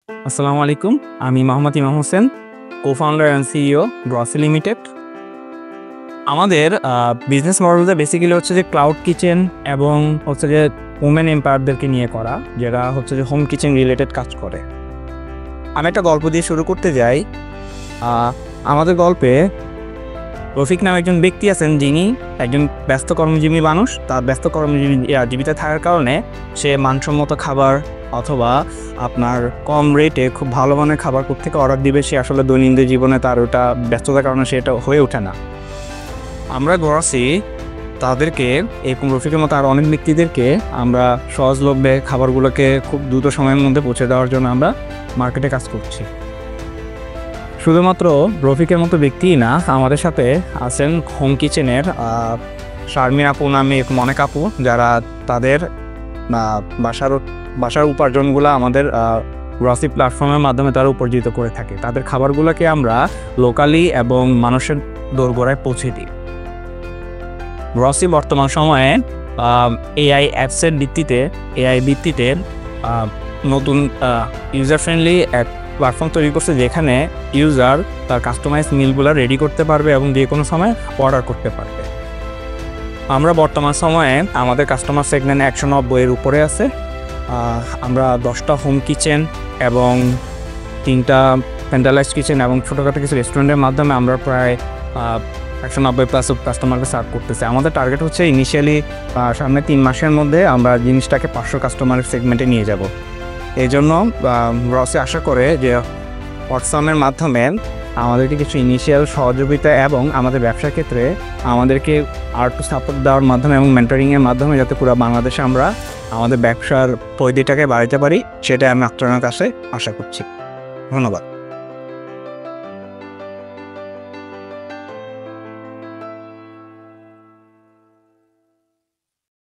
আসসালামু আলাইকুম। আমি মোহাম্মদ ইমাম Hossain, co-founder and CEO Grossi limited. আমাদের বিজনেস মডেলটা বেসিক্যালি হচ্ছে যে ক্লাউড কিচেন এবং হচ্ছে যে ওমেন এম্পায়ারদেরকে নিয়ে করা, যারা হচ্ছে যে হোম কিচেন রিলেটেড কাজ করে। আমি একটা গল্প দিয়ে শুরু করতে যাই। আমাদের গল্পে রফিক নামে একজন ব্যক্তি আছেন, যিনি একজন ব্যস্ত কর্মজীবী মানুষ। তার ব্যস্ত জীবিত থাকার কারণে সে মানসম্মত খাবার অথবা আপনার কম রেটে খুব ভালো মানের খাবার কোত্থেকে অর্ডার দিবে, সে আসলে দৈনন্দিন জীবনে তার ওটা ব্যস্ততার কারণে সেটা হয়ে ওঠে না। আমরা গ্রসি তাদেরকে এরকম রফিকের মতো আর অনেক ব্যক্তিদেরকে আমরা সহজলভ্যে খাবারগুলোকে খুব দ্রুত সময়ের মধ্যে পৌঁছে দেওয়ার জন্য আমরা মার্কেটে কাজ করছি। শুধুমাত্র রফিকের মতো ব্যক্তিই না, আমাদের সাথে আছেন হোম কিচেনের শারমিন আপু নামে এরকম অনেক আপু, যারা তাদের বাসার উপার্জনগুলো আমাদের গ্রসি প্ল্যাটফর্মের মাধ্যমে তারা উপার্জিত করে থাকে। তাদের খাবারগুলোকে আমরা লোকালি এবং মানুষের দোরগোড়ায় পৌঁছে দিই। গ্রসি বর্তমান সময়ে এআই অ্যাপসের ভিত্তিতে নতুন ইউজার ফ্রেন্ডলি এক প্ল্যাটফর্ম তৈরি করছে, যেখানে ইউজার তার কাস্টমাইজ মিলগুলো রেডি করতে পারবে এবং যে কোনো সময় অর্ডার করতে পারবে। আমরা বর্তমান সময়ে আমাদের কাস্টমার সেগমেন্ট 190-এর উপরে আছে। আমরা 10টা হোম কিচেন এবং 3টা সেন্ট্রালাইজড কিচেন এবং ছোটোখাটো কিছু রেস্টুরেন্টের মাধ্যমে আমরা প্রায় 190+ কাস্টমারকে সার্ভ করতেছি। আমাদের টার্গেট হচ্ছে ইনিশিয়ালি সামনে 3 মাসের মধ্যে আমরা জিনিসটাকে 500 কাস্টমারের সেগমেন্টে নিয়ে যাব। এই জন্য গ্রসি আশা করে যে হোয়াটসঅ্যাপের মাধ্যমে আমাদেরকে কিছু ইনিশিয়াল সহযোগিতা এবং আমাদের ব্যবসার ক্ষেত্রে আমাদেরকে আর্ট সাপোর্ট দেওয়ার মাধ্যমে এবং মেন্টরিংয়ের মাধ্যমে যাতে পুরো বাংলাদেশে আমরা আমাদের ব্যবসার পরিধিটাকে বাড়াতে পারি, সেটা আমি আপনার কাছে আশা করছি। ধন্যবাদ।